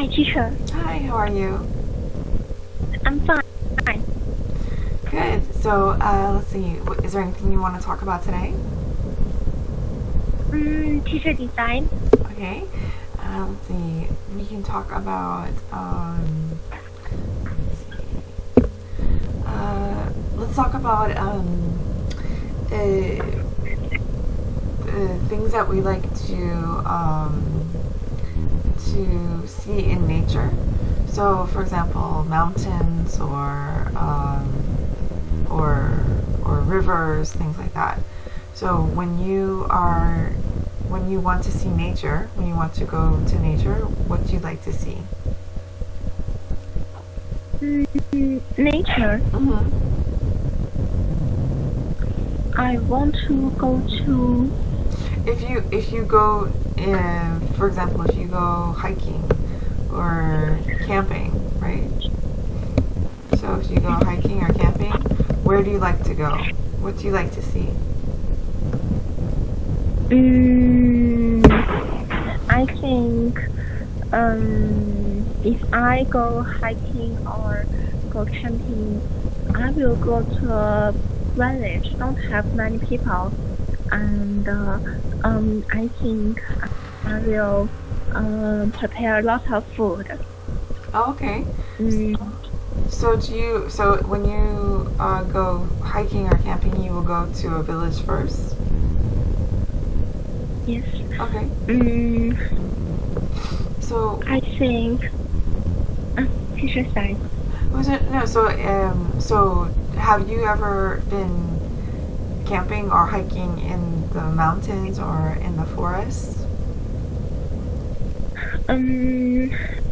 Hi, teacher. Hi, how are you? I'm fine. Good. So, let's see. Is there anything you want to talk about today? Teacher design. Okay. Let's see. We can talk about. Let's talk about things that we like to see in nature. So, for example, mountains or rivers, things like that. So when you want to see nature, when you want to go to nature, what do you like to see? Nature. Mm-hmm. I want to go to. If you go, for example, if you go hiking or camping, right? So if you go hiking or camping, where do you like to go? What do you like to see? I think. If I go hiking or go camping, I will go to a village. Don't have many people, and I think I will prepare a lot of food. Oh, okay. Mm, So when you go hiking or camping, you will go to a village first? yes. Okay. Mm, So I think teacher side. was it no? So have you ever been camping or hiking in the mountains or in the forest?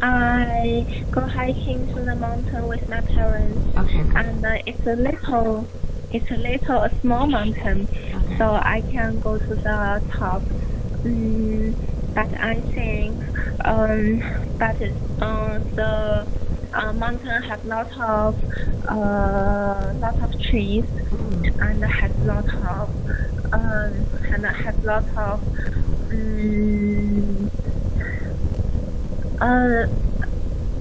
I go hiking to the mountain with my parents, Okay. and it's a small mountain, Okay. so I can go to the top. Mm, but I think, but the mountain has lot of trees and has lot of um, uh,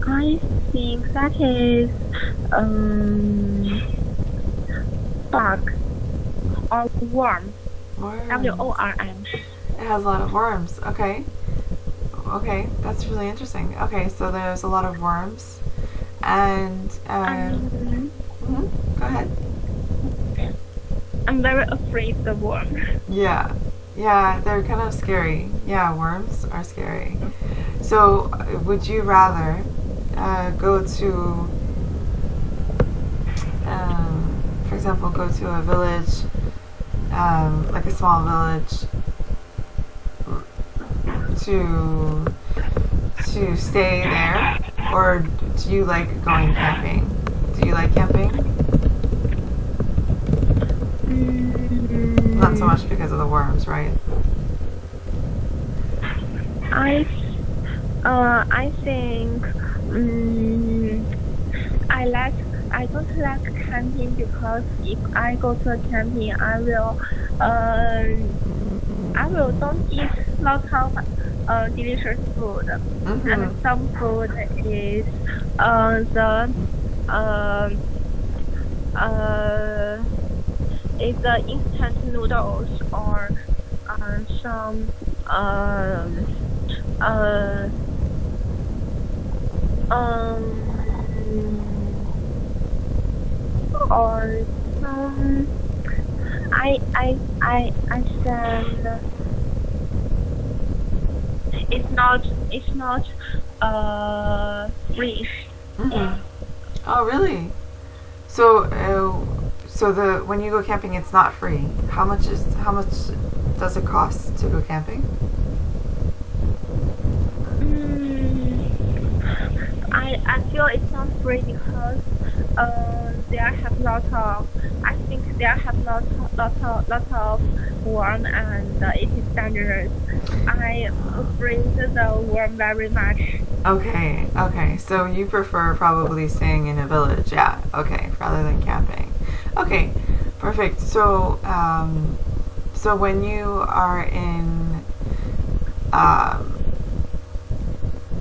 I think that is um, bug or worm. Worms. WORM. It has a lot of worms. Okay. Okay, that's really interesting. Okay, so there's a lot of worms, and Um, go ahead. I'm very afraid of the worm. Yeah, yeah, they're kind of scary. Yeah, worms are scary. So, would you rather go to, for example, go to a village, like a small village, to stay there, or do you like going camping? Do you like camping? Not so Mm, much because of the worms, right? I I think I like I don't like camping because if I go to a camping, I will don't eat lots of delicious food, and Mm-hmm. some food is the um uh is the instant noodles or some um uh um or some I said it's not fresh. Mm-hmm. Oh, really? So, so the when you go camping, it's not free. How much does it cost to go camping? Mm, I feel it's not free because there have lot of I think there have lot of worm and it is dangerous. I afraid the worm very much. Okay, okay. So you prefer probably staying in a village, yeah. Okay, rather than camping. Okay, perfect. So, so when you are um,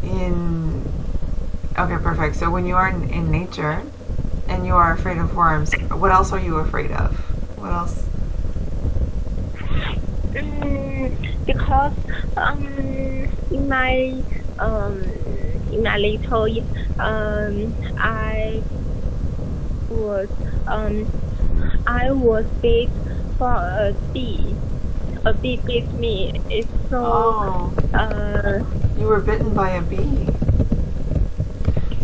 in Okay, perfect. So when you are in nature and you are afraid of worms, what else are you afraid of? What else? Because in my um little was um I was bit for a bee. A bee bit me. It's so Oh, uh you were bitten by a bee.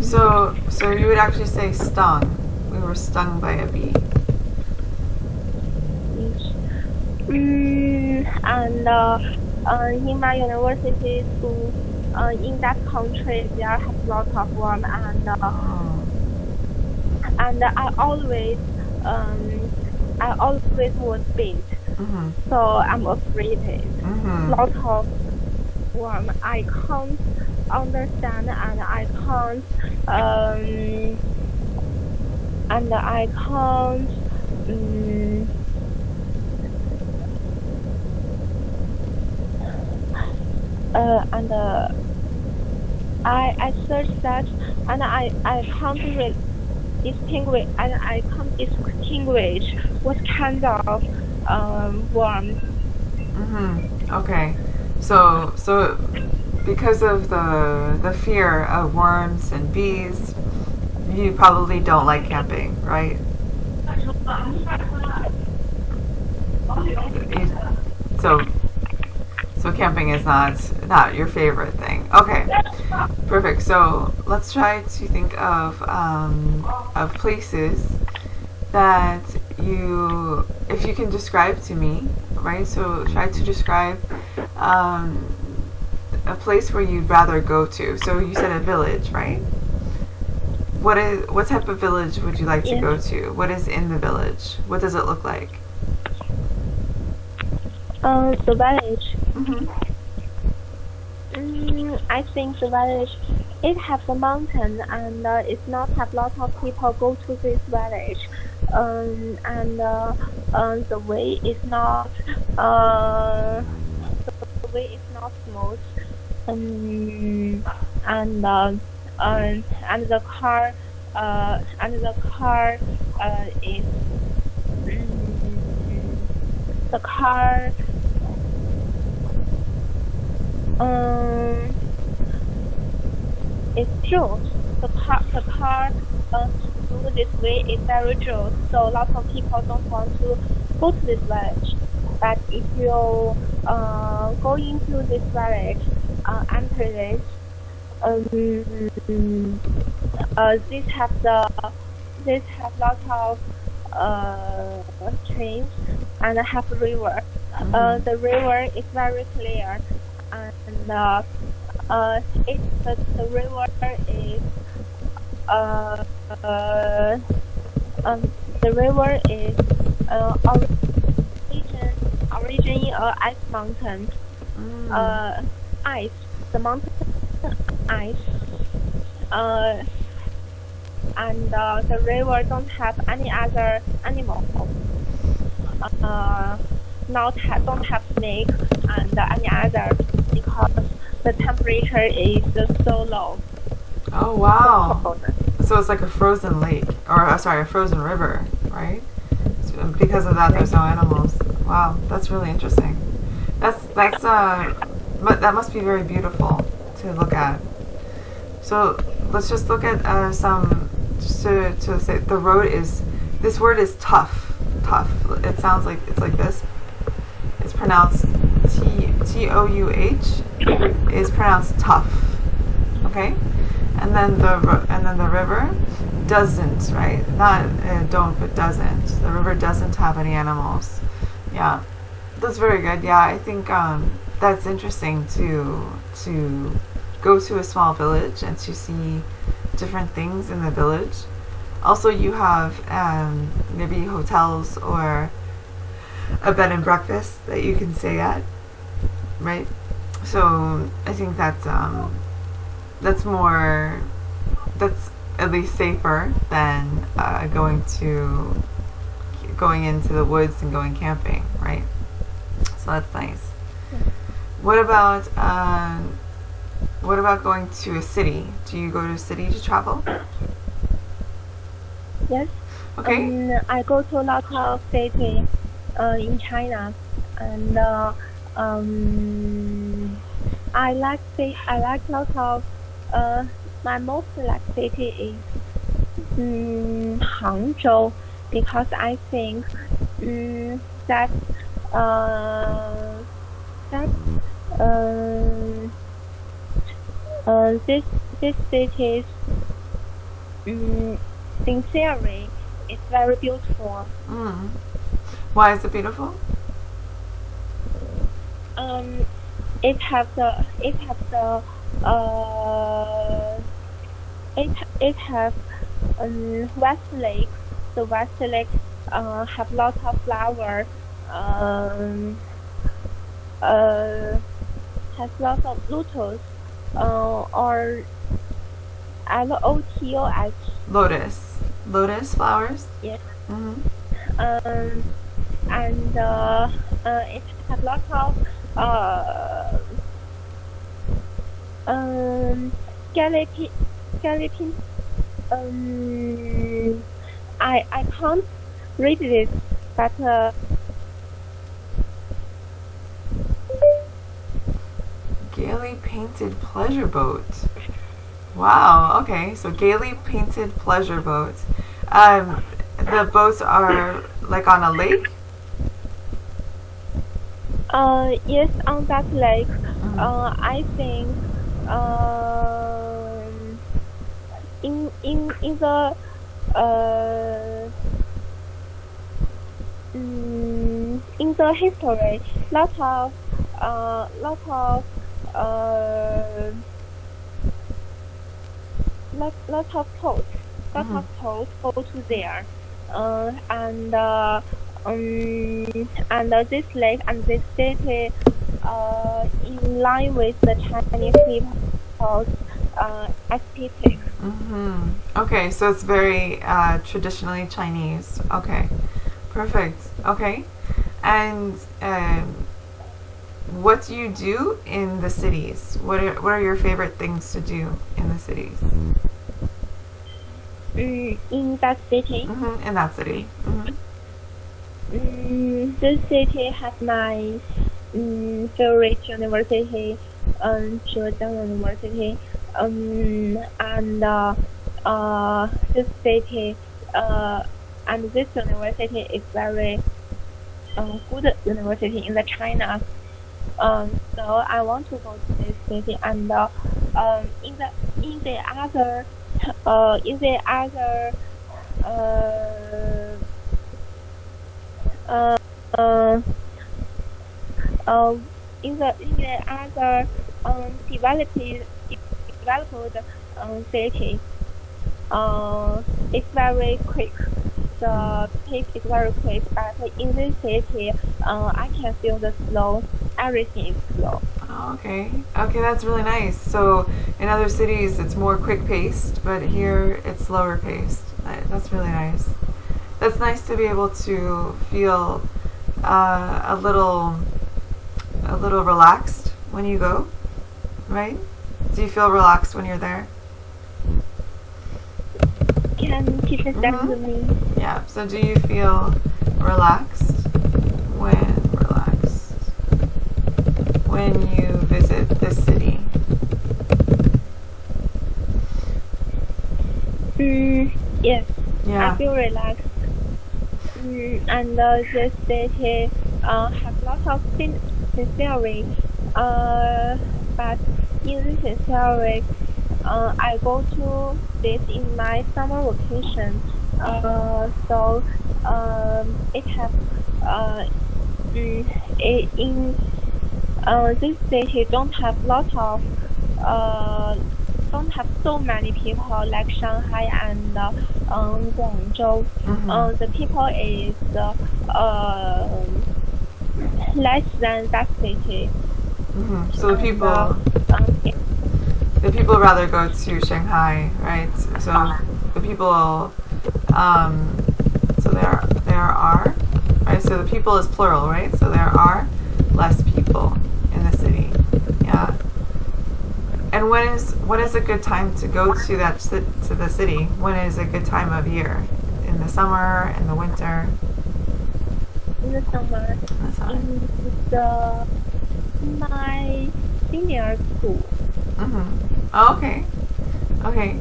So you would actually say stung. We were stung by a bee. and in my university school, in that country, there have lots of worm, Oh. and I always was bit, Mhm. so I'm afraid. Mhm. Lots of worm. I can't understand, um, and I can't. Um, and I searched that, and I can't distinguish, and I can't distinguish what kind of worm. Okay. So because of the fear of worms and bees, you probably don't like camping, right? You, so so camping is not your favorite thing. Okay. Perfect. So let's try to think of places that you, if you can describe to me, right? So try to describe um, a place where you'd rather go to. So you said a village, right? What type of village would you like to Yes. go to? What is in the village? What does it look like? The village. Mhm. I think the village, it has a mountain, and it's not have lots of people go to this village. And the way is not uh the way is not smooth. Um, and and the car is the car um is short. The car through this way is very short, so lots of people don't want to go to this village. But if you go into this village, enter this, um, this have lots of streams and have river. The river is very clear, and the river is uh, uh, the river is origin in a ice mountain. Ice, the mountain ice. Uh, and the river don't have any other animal. Don't have snake and any other, because the temperature is so low. Oh wow! So cold. So it's like a frozen lake, or sorry, a frozen river, right? So because of that, there's no animals. Wow, that's really interesting. But that must be very beautiful to look at. So let's just look at some, just to say the road is, this word is tough. Tough. It sounds like it's like this. It's pronounced Touh. Is pronounced tough. Okay, and then the river doesn't, right? Not don't, but doesn't. The river doesn't have any animals. Yeah, that's very good. Yeah, I think that's interesting to go to a small village and to see different things in the village. Also, you have maybe hotels or a bed and breakfast that you can stay at, right? So I think that's at least safer than going into the woods and going camping, right? So that's nice. What about What about going to a city? Do you go to a city to travel? Yes. Okay. I go to a lot of cities in China, and I like lot of my most like city is Hangzhou, because I think that uh, that um this city sincerely is very beautiful. Mm. Why is it beautiful? Um, it have the uh it have West Lake. The West Lake have lots of flowers. Um, uh, has lots of lotus. Or LOTOS. Lotus. Lotus flowers? Yes. Mm-hmm. Um, and it have lots of um galloping galloping. Um, I can't read it, but Gaily painted pleasure boat. Wow. Okay. So gaily painted pleasure boat. The boats are like on a lake. yes, on that lake, Mm-hmm. I think um in the uh in the history, lot of uh lot of toads, Mm-hmm. go to there, and this lake and this city, in line with the Chinese people's aesthetic. Mm-hmm. Okay. So it's very traditionally Chinese. Okay. Perfect. Okay. And what do you do in the cities? What are your favorite things to do in the cities? In that city, Mm-hmm. In that city. Mm-hmm. this city has my favorite university, Zhejiang University, and this city, and this university is very good university in the China. So I want to go to this city, and in the other in the other uh, uh, uh, uh, in the other developed city, it's very quick. The pace is very quick, but in this city, I can feel the slow. Everything is slow. Oh, okay. Okay, that's really nice. So in other cities, it's more quick paced, but here it's slower paced. That's really nice. That's nice to be able to feel a little relaxed when you go, right? Do you feel relaxed when you're there? Can teacher stand Mm-hmm. with me? Yeah. So do you feel relaxed when you visit this city? Yes, I Yeah. feel relaxed. And this city have lots of scenery. But in this scenery, I go to this in my summer vacation. So it has in this city uh, don't have so many people like Shanghai and Guangzhou. Mm-hmm. The people is less than that city. Mm-hmm. So And yeah, the people rather go to Shanghai, right? So the people, um, so there are, right? So the people is plural, right? So there are less people in the city. Yeah. And And when is a good time to go to to the city? When is a good time of year? In the summer, in the winter? In the summer, In the summer. in my senior school. Mm-hmm. Oh, okay. Okay.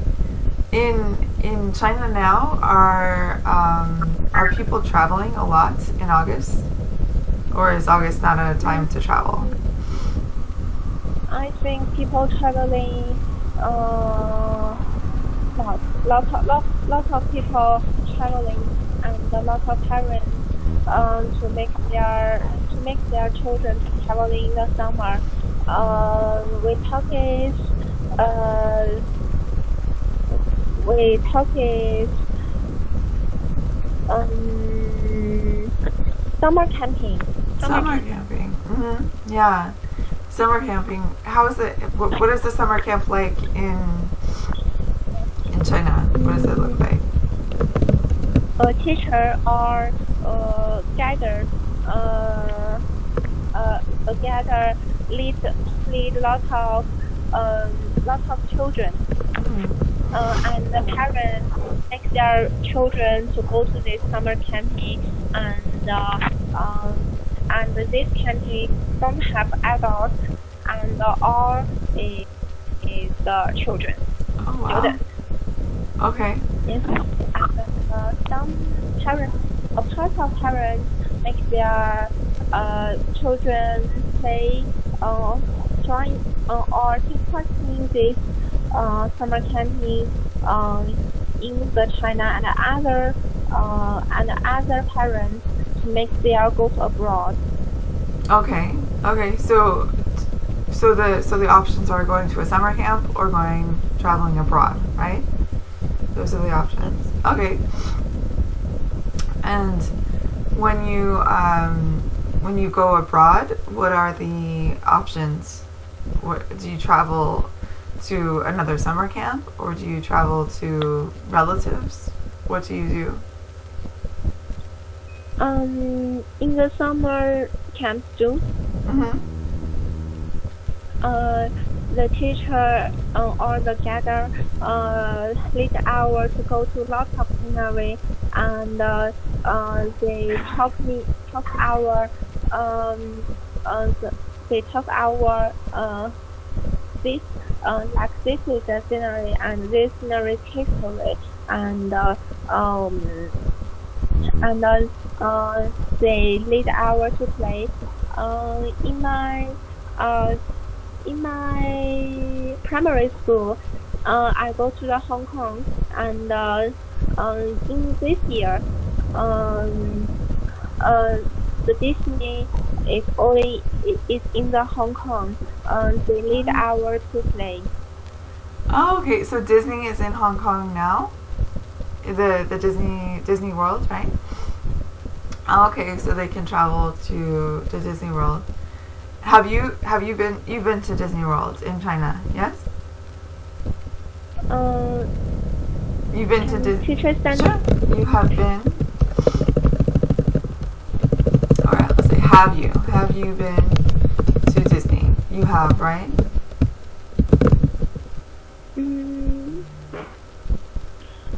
In China now, are people traveling a lot in August, or is August not a time to travel? I think people traveling, lot of people traveling, and a lot of parents, to make their children traveling in the summer. Uh, we talk is um summer camping. Summer camping. Mm-hmm. Yeah, summer camping. How is it? What is the summer camp like in China? What does it look like? A teacher or gather gather lead lot of children, Mm-hmm. and the parents make their children to go to this summer camping, and this camping don't have adults, and all is the children Oh wow. students. Okay. Yes, and some parents, a part of parents make their children play, join or take part in this summer camping in the China, and other parents make their go abroad. Okay. Okay. So the options are going to a summer camp or going traveling abroad, right? Those are the options. Okay. And when you go abroad, what are the options? What, do you travel to another summer camp, or do you travel to relatives? What do you do? In the summer camp too, Mm-hmm. the teacher or the gather lead hour to go to lots of scenery, and they talk our they talk our this like this is the scenery, and this scenery is history, and and they lead hour to play. In my primary school, I go to the Hong Kong, and in this year, um, the Disney is in the Hong Kong. They lead hour to play. Oh, okay. So Disney is in Hong Kong now. The Disney World, right? Oh, okay, so they can travel to Disney World. You've been to Disney World in China? Yes. You've been to Disney. Teacher send Sure. You have been. All right. Let's say have you? Have you been to Disney? You have, right?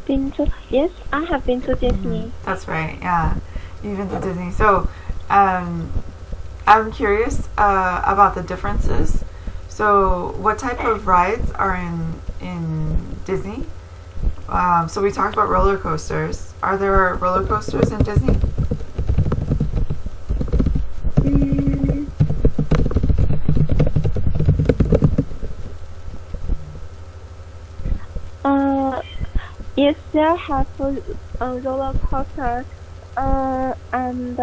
been to yes, I have been to Disney. That's right. Yeah, you've been to Disney. So, I'm curious about the differences. So, what type of rides are in Disney? So we talked about roller coasters. Are there roller coasters in Disney? Mm, yes, there have roller coaster, and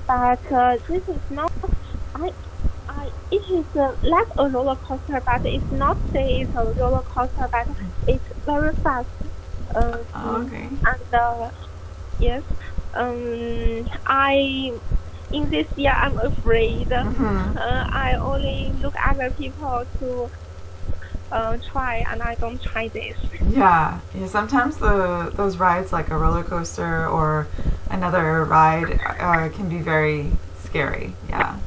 but this is not. It is like a roller coaster, but it's not say it's a roller coaster, but it's very fast. Oh, okay. And yes, I in this year I'm afraid. Mm-hmm. I only look other people to try, and I don't try this. Yeah. Yeah. Sometimes those rides, like a roller coaster or another ride, can be very scary. Yeah.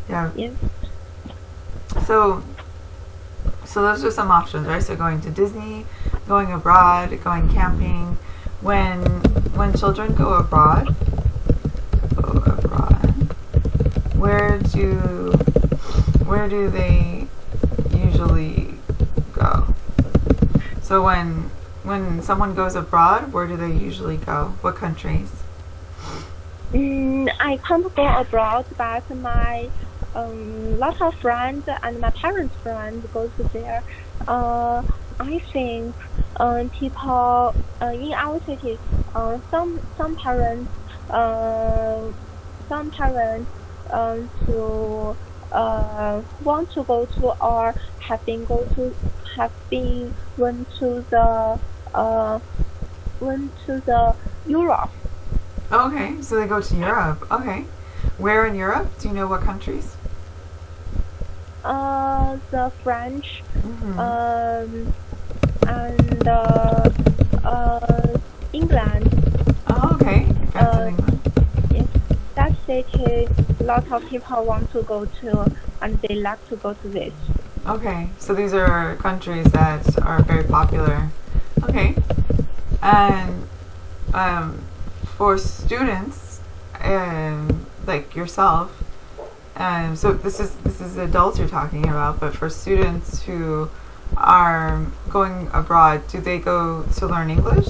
Yeah. Yes. So those are some options, right? So going to Disney, going abroad, going camping. When children go abroad, where do they usually go? So when someone goes abroad, where do they usually go? What countries? I can't go abroad, but my lot of friends and my parents' friends goes there. I think people in our city, some parents, some parents to want to go to or have been uh went to the Europe. Okay, so they go to Europe. Okay. Where in Europe? Do you know what countries? The French, Mm-hmm. and England. Oh, okay. France and Uh, England. yes, that city, a lot of people want to go to, and they like to go to this. Okay, so these are countries that are very popular. Okay, and for students, like yourself, so this is adults you're talking about, but for students who are going abroad, do they go to learn English?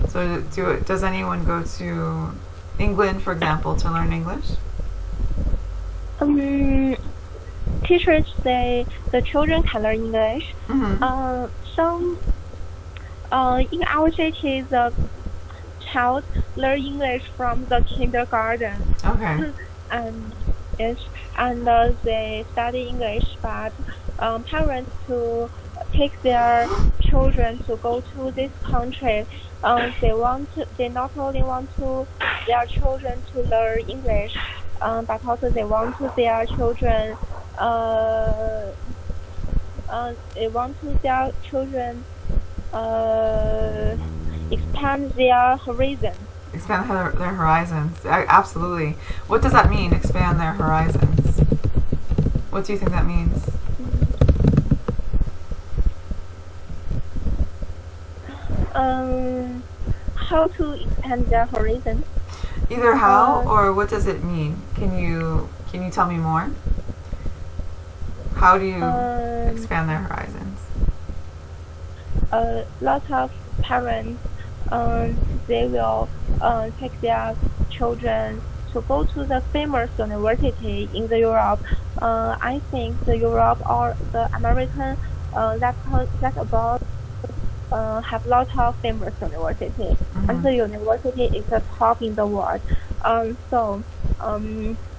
So does anyone go to England, for example, to learn English? Um, Teachers say the children can learn English. Mm-hmm. Some in our city, the child learn English from the kindergarten. Okay. And yes, and they study English, but parents to take their children to go to this country. They not only want to their children to learn English, but also they want to their children. They want to their children expand their horizon. Expand their horizons. Absolutely. What does that mean, expand their horizons? What do you think that means? How to expand their horizon? Either how or what does it mean? Can you tell me more? How do you expand their horizons? A lot of parents, they will take their children to go to the famous university in the Europe. I think the Europe or the American that abroad have lots of famous university, and the university is the top in the world. So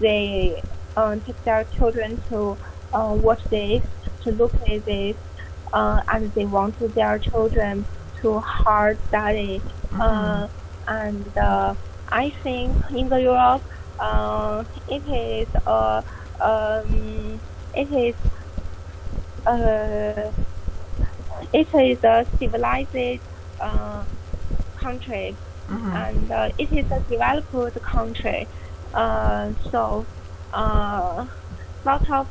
they take their children to watch this, to look at this, and they want their children to hard study. And I think in the Europe, it is it is uh, it is a civilized country, and it is a developed country. So lot of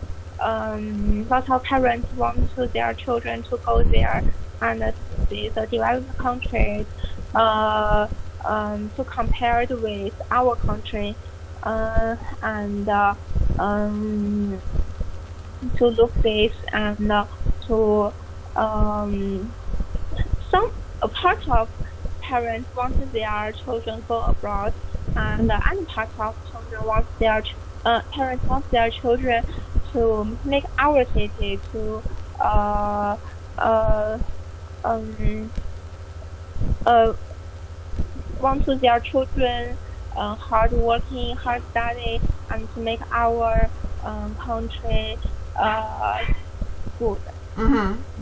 lot of parents want to their children to go there and see the developed countries to compare it with our country, and to look this and to some a part of parents want their children go abroad, and other part of children want their parents want their children to make our city to um want to their children hard working, hard study, and to make our country good.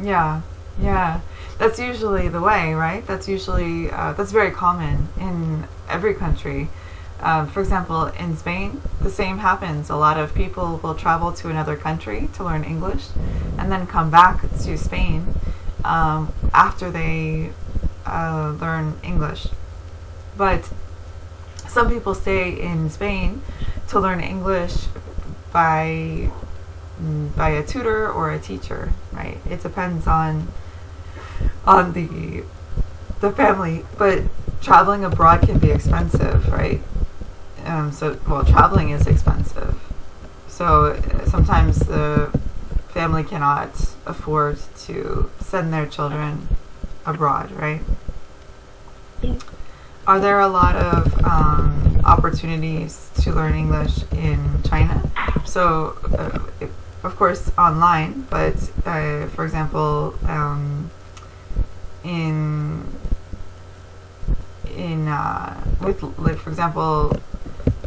Yeah, yeah. That's usually the way, right? That's usually that's very common in every country. For example, in Spain, the same happens. A lot of people will travel to another country to learn English, and then come back to Spain after they learn English. But Some people stay in Spain to learn English by a tutor or a teacher, right? It depends on the family, but traveling abroad can be expensive, right? Traveling is expensive. So sometimes the family cannot afford to send their children abroad, right? Yeah. Are there a lot of opportunities to learn English in China? So, of course, online, but for example, with for example,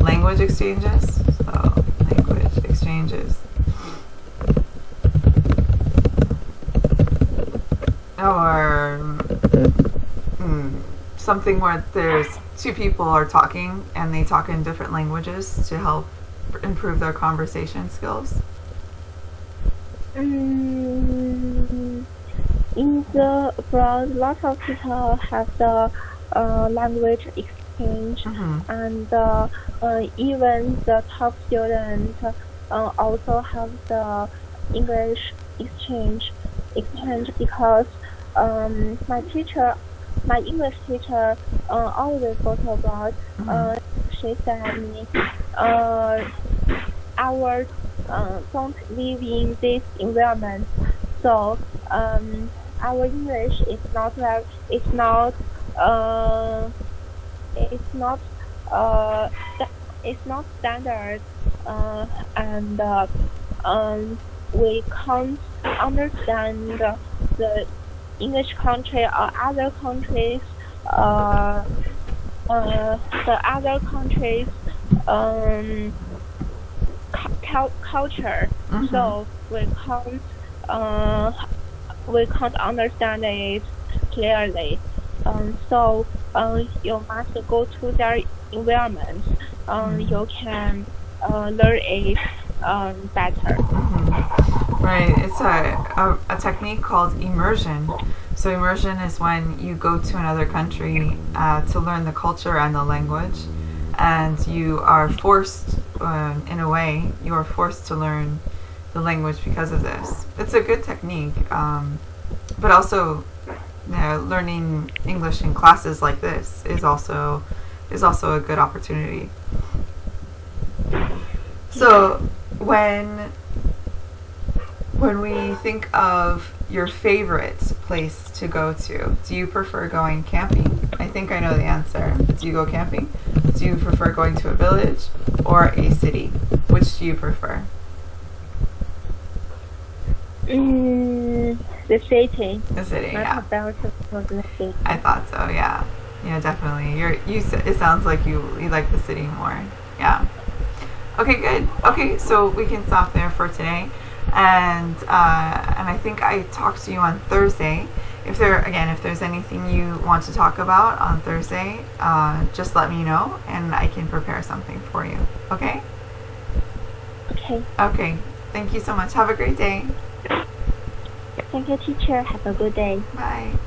language exchanges. So, language exchanges. Or something where there's two people are talking and they talk in different languages to help improve their conversation skills. In the abroad, lots of people have the language exchange, and even the top students also have the English exchange because my English teacher always go to abroad. She said me, our don't live in this environment, so our English is not well. It's not standard, and we can't understand the English country or other countries, culture. So we can't understand it clearly. So you must go to their environment. You can learn it better. Right. It's a technique called immersion. So immersion is when you go to another country to learn the culture and the language, and you are forced, in a way, you are forced to learn the language because of this. It's a good technique, but also learning English in classes like this is also a good opportunity. So when we think of your favorite place to go to, do you prefer going camping? I think I know the answer. Do you go camping? Do you prefer going to a village or a city? Which do you prefer? The city. The city, yeah. The city. I thought so, yeah. Yeah, definitely. It sounds like you like the city more. Yeah. Okay, good. Okay, so we can stop there for today. And I think I talked to you on Thursday. If there's anything you want to talk about on Thursday, just let me know and I can prepare something for you. Okay? Okay. Okay. Thank you so much. Have a great day. Thank you, teacher. Have a good day. Bye.